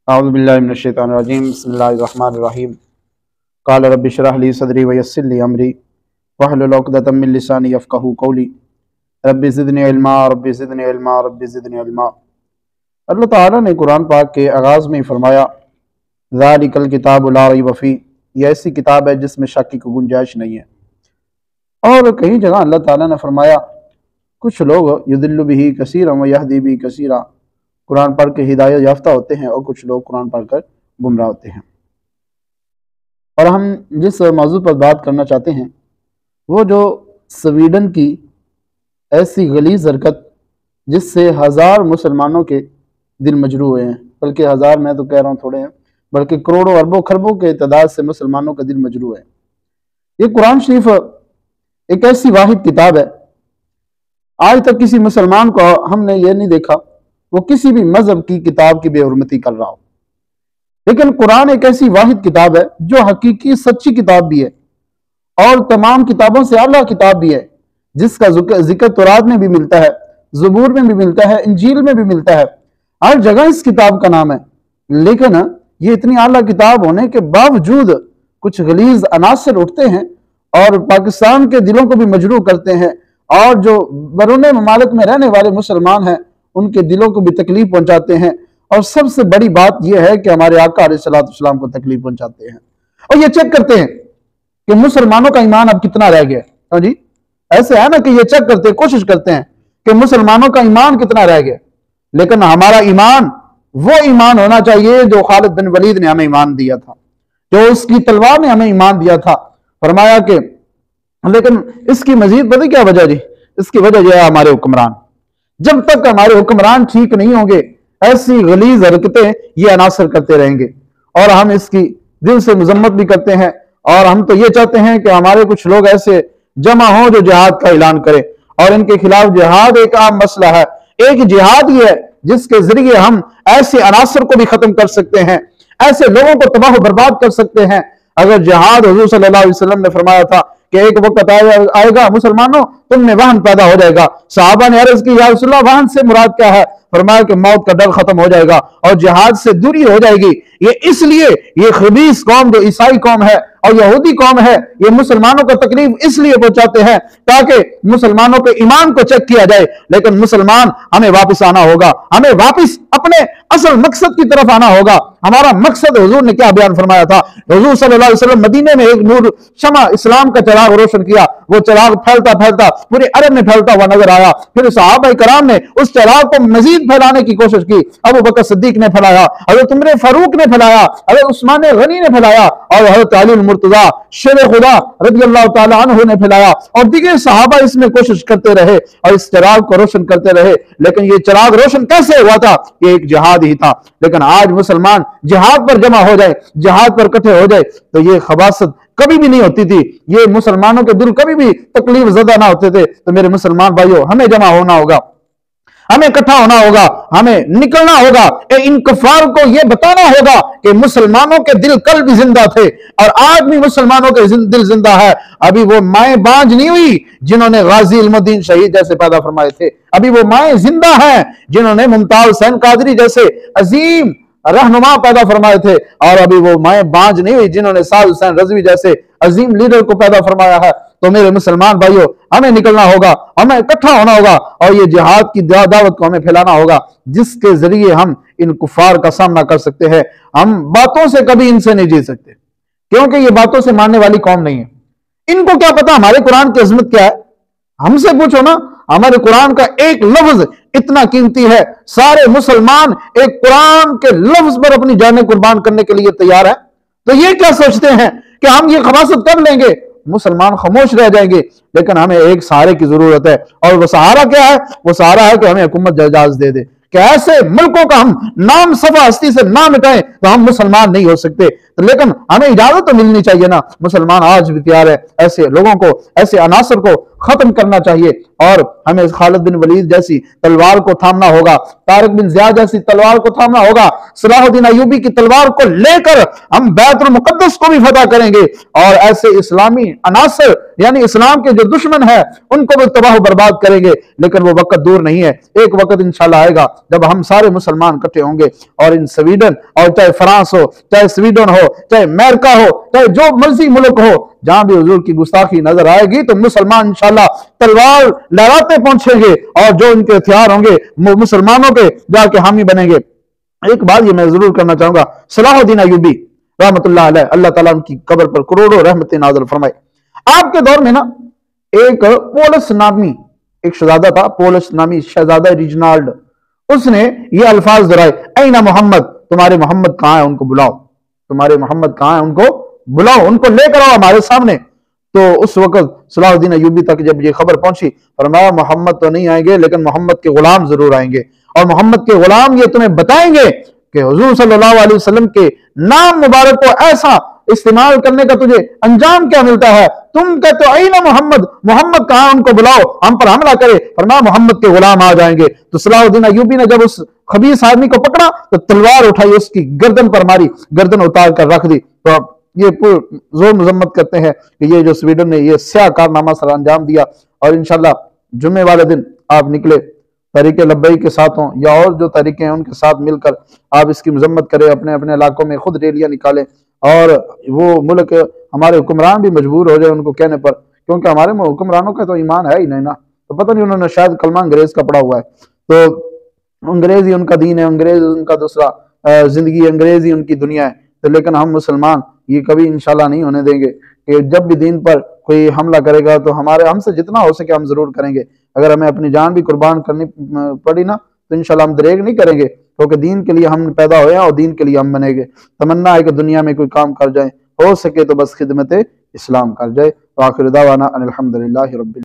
अऊज़ु बिल्लाहि मिनश शैतानिर रजीम बिस्मिल्लाहिर रहमानिर रहीम क़ाल रब्बि इश्रह ली सदरी व यस्सिर ली अमरी वहलुल उक़दतम मिन लिसानी यफ़क़हू क़ौली रब्बि ज़िदनी इल्मा रब्बि ज़िदनी इल्मा रब्बि ज़िदनी इल्मा। अल्लाह ताला ने कुरान पाक के आगाज़ में फरमाया ज़ालिकल किताबु ला रैब फ़ीह, यह ऐसी किताब है जिसमें शक की गुंजाइश नहीं है। और कई जगह अल्लाह ताला ने फरमाया कुछ लोग युदिल्लु बिही कसीरन व यहदी बिही कसीरा, कुरान पढ़ के हिदायत याफ्ता होते हैं और कुछ लोग कुरान पढ़कर गुमराह होते हैं। और हम जिस मौजू पर बात करना चाहते हैं वो जो स्वीडन की ऐसी गलीज़ हरकत जिससे हज़ार मुसलमानों के दिल मजरू हुए हैं, बल्कि हज़ार मैं तो कह रहा हूँ थोड़े हैं, बल्कि करोड़ों अरबों खरबों के तादाद से मुसलमानों का दिल मजरू है। ये कुरान शरीफ एक ऐसी वाहिद किताब है, आज तक किसी मुसलमान को हमने ये नहीं देखा वो किसी भी मजहब की किताब की बेहुरमती कर रहा हो। लेकिन कुरान एक ऐसी वाहिद किताब है जो हकीकी सच्ची किताब भी है और तमाम किताबों से आला किताब भी है, जिसका जिक्र तौरात में भी मिलता है, ज़बूर में भी मिलता है, इंजील में भी मिलता है, हर जगह इस किताब का नाम है। लेकिन ये इतनी आला किताब होने के बावजूद कुछ गलीज अनासर उठते हैं और पाकिस्तान के दिलों को भी मजरूह करते हैं, और जो बरूने ममालिक में रहने वाले मुसलमान हैं उनके दिलों को भी तकलीफ पहुंचाते हैं। और सबसे बड़ी बात यह है कि हमारे आका अलैहिस्सलाम को तकलीफ पहुंचाते हैं और ये चेक करते हैं कि मुसलमानों का ईमान अब कितना रह गया। हाँ जी, ऐसे है ना कि ये चेक करते हैं, कोशिश करते हैं कि मुसलमानों का ईमान कितना रह गया। लेकिन हमारा ईमान वो ईमान होना चाहिए जो खालिद बिन वलीद ने हमें ईमान दिया था, जो उसकी तलवार ने हमें ईमान दिया था। फरमाया कि लेकिन इसकी मजीद पता क्या वजह जी, इसकी वजह यह है हमारे हुक्मरान। जब तक हमारे हुक्मरान ठीक नहीं होंगे ऐसी गलीज हरकतें ये अनासर करते रहेंगे, और हम इसकी दिल से मजम्मत भी करते हैं। और हम तो ये चाहते हैं कि हमारे कुछ लोग ऐसे जमा हों जो जिहाद का ऐलान करें, और इनके खिलाफ जिहाद एक आम मसला है। एक जिहाद ही है जिसके जरिए हम ऐसे अनासर को भी खत्म कर सकते हैं, ऐसे लोगों को तबाह बर्बाद कर सकते हैं। अगर जिहाद हुजूर सल्लल्लाहु अलैहि वसल्लम ने फरमाया था कि एक वक्त आएगा मुसलमानों तुम में वाहन पैदा हो जाएगा। सहाबा ने अर्ज की या रसूलल्लाह वाहन से मुराद क्या है? फरमाया कि मौत का डर खत्म हो जाएगा और जिहाद से दूरी हो जाएगी। ये इसलिए ये खबीस कौम जो ईसाई कौम है और यहूदी कौम है, ये मुसलमानों को तकलीफ इसलिए पहुंचाते हैं ताकि मुसलमानों के ईमान को चेक किया जाए। लेकिन मुसलमान हमें वापस आना होगा, हमें वापस अपने असल मकसद की तरफ आना होगा। हमारा मकसद हुजूर ने क्या बयान फरमाया था? हुजूर सल्लल्लाहु अलैहि वसल्लम मदीने में एक नूर शमा इस्लाम का चिराग रोशन किया, वो चिराग फैलता फैलता पूरे अरब में फैलता हुआ नजर आया। फिर सहाबा कराम ने उस चिराग को मजीद फैलाने की कोशिश की। अबू बकर सिद्दीक ने फैलाया, हजरत उमर फारूक ने फैलाया, हजरत उस्मान गनी ने फैलाया, और हजरत अली मुर्तजा शेर खुदा रज़ियल्लाहु ताला अन्हु ने फैलाया, और दीगर सहाबा इसमें कोशिश करते रहे और इस चिराग को रोशन करते रहे। लेकिन ये चिराग रोशन कैसे हुआ था? ये एक जिहाद ही था। लेकिन आज मुसलमान जिहाद पर जमा हो जाए, जिहाद पर इकट्ठे हो जाए तो ये खबासत कभी भी नहीं होती थी, ये मुसलमानों के दिल कभी भी तकलीफ ज़दा ना होते थे। तो मेरे मुसलमान भाइयों, हमें जमा होना होगा, हमें इकट्ठा होना होगा, हमें निकलना होगा, इन कुफार को यह बताना होगा कि मुसलमानों के दिल कल भी जिंदा थे और आज भी मुसलमानों के दिल जिंदा है। अभी वो माएं बांझ नहीं हुई जिन्होंने गाजी इल्मुद्दीन शहीद जैसे पैदा फरमाए थे, अभी वो माएं जिंदा हैं जिन्होंने मुमताज हुसैन कादरी जैसे अजीम रहनुमा पैदा फरमाए थे, और अभी वो माएं बांझ नहीं हुई जिन्होंने साद हुसैन रजवी जैसे अजीम लीडर को पैदा फरमाया है। तो मेरे मुसलमान भाइयों, हमें निकलना होगा, हमें इकट्ठा होना होगा और ये जिहाद की दावत को हमें फैलाना होगा, जिसके जरिए हम इन कुफार का सामना कर सकते हैं। हम बातों से कभी इनसे नहीं जीत सकते, क्योंकि ये बातों से मानने वाली कौम नहीं है। इनको क्या पता हमारे कुरान की अजमत क्या है? हमसे पूछो ना, हमारे कुरान का एक लफ्ज इतना कीमती है। सारे मुसलमान एक कुरान के लफ्ज पर अपनी जानें कुर्बान करने के लिए तैयार है। तो ये क्या सोचते हैं कि हम ये खबासत कर लेंगे, मुसलमान खामोश रह जाएंगे? लेकिन हमें एक सहारे की जरूरत है, और वो सहारा क्या है? वो सहारा है कि हमें हुकूमत इजाजत दे दे कि ऐसे मुल्कों का हम नाम सफा हस्ती से ना मिटाएं तो हम मुसलमान नहीं हो सकते। तो लेकिन हमें इजाजत तो मिलनी चाहिए ना। मुसलमान आज भी तैयार है ऐसे लोगों को, ऐसे अनासर को खत्म करना चाहिए और हमें खालिद बिन वलीद जैसी तलवार को थामना होगा, तारिक बिन ज़ियाद जैसी तलवार को थामना होगा, सलाहुद्दीन अय्यूबी की तलवार को लेकर हम बैतुल मुक़द्दस को भी फतह करेंगे और ऐसे इस्लामी अनासर यानी इस्लाम के जो दुश्मन है उनको भी तबाह बर्बाद करेंगे। लेकिन वो वक्त दूर नहीं है, एक वक्त इंशाल्लाह आएगा जब हम सारे मुसलमान इकट्ठे होंगे और इन स्वीडन और चाहे फ्रांस हो, चाहे स्वीडन हो, चाहे अमेरिका हो, चाहे जो मर्जी मुल्क हो, जहां भी हुजूर की गुस्ताखी नजर आएगी तो मुसलमान इंशाल्लाह तलवार लहराते पहुंचेंगे और जो उनके हथियार होंगे मुसलमानों के जाके हामी बनेंगे। एक बात ये मैं जरूर करना चाहूंगा, सलाहुद्दीन अय्यूबी रहमतुल्लाह अलैह, अल्लाह ताला उनकी कब्र पर करोड़ों रहमतें नाज़िल फरमाए। आपके दौर में ना एक पोलस नामी एक शहजादा था, पोलस नामी शहजादा रिजनाल्ड, उसने ये अल्फाज दोहराए, ऐना मोहम्मद, तुम्हारे मोहम्मद कहां है, उनको बुलाओ, तुम्हारे मोहम्मद कहां है, उनको बुलाओ, उनको लेकर आओ हमारे सामने। तो उस वक्त सलाहुद्दीन अय्यूबी तक जब ये खबर पहुंची, फरमाया मोहम्मद तो नहीं आएंगे लेकिन मोहम्मद के गुलाम जरूर आएंगे और मोहम्मद के गुलाम ये तुम्हें बताएंगे कि हुजूर सल्लल्लाहु अलैहि वसल्लम के नाम मुबारक को ऐसा इस्तेमाल करने का तुझे अंजाम क्या मिलता है। तुम कहते हो ऐना मोहम्मद, मोहम्मद कहां, उनको बुलाओ, हम पर हमला करे, फरमाया मोहम्मद के गुलाम आ जाएंगे। तो सलाहुद्दीन अय्यूबी ने जब उस खबीस आदमी को पकड़ा तो तलवार उठाई, उसकी गर्दन पर मारी, गर्दन उतार कर रख दी। तो ये जोर मजम्मत करते हैं कि ये जो स्वीडन ने ये स्याह कारनामा सर अंजाम दिया और इंशाल्लाह जुम्मे वाले दिन आप निकले तरीके लब्बई के साथ हों या और जो तरीके हैं उनके साथ मिलकर आप इसकी मजम्मत करें, अपने अपने इलाकों में खुद रैलियां निकालें और वो मुल्क हमारे हुक्मरान भी मजबूर हो जाए उनको कहने पर, क्योंकि हमारे हुक्मरानों का तो ईमान है ही नहीं ना, तो पता नहीं उन्होंने शायद कलमा अंग्रेज का पढ़ा हुआ है, तो अंग्रेज ही उनका दीन है, अंग्रेज उनका दूसरा जिंदगी, अंग्रेज ही उनकी दुनिया है। तो लेकिन हम मुसलमान ये कभी इंशाल्लाह नहीं होने देंगे कि जब भी दीन पर कोई हमला करेगा तो हमसे जितना हो सके हम जरूर करेंगे। अगर हमें अपनी जान भी कुर्बान करनी पड़ी ना तो इंशाल्लाह हम दरेग नहीं करेंगे, क्योंकि दीन के लिए हम पैदा हुए हैं और दीन के लिए हम बनेंगे। तमन्ना है कि दुनिया में कोई काम कर जाए, हो सके तो बस खिदमत इस्लाम कर जाए। आखिर दावाना अनिल हम्दुलिल्लाहि रब्बिल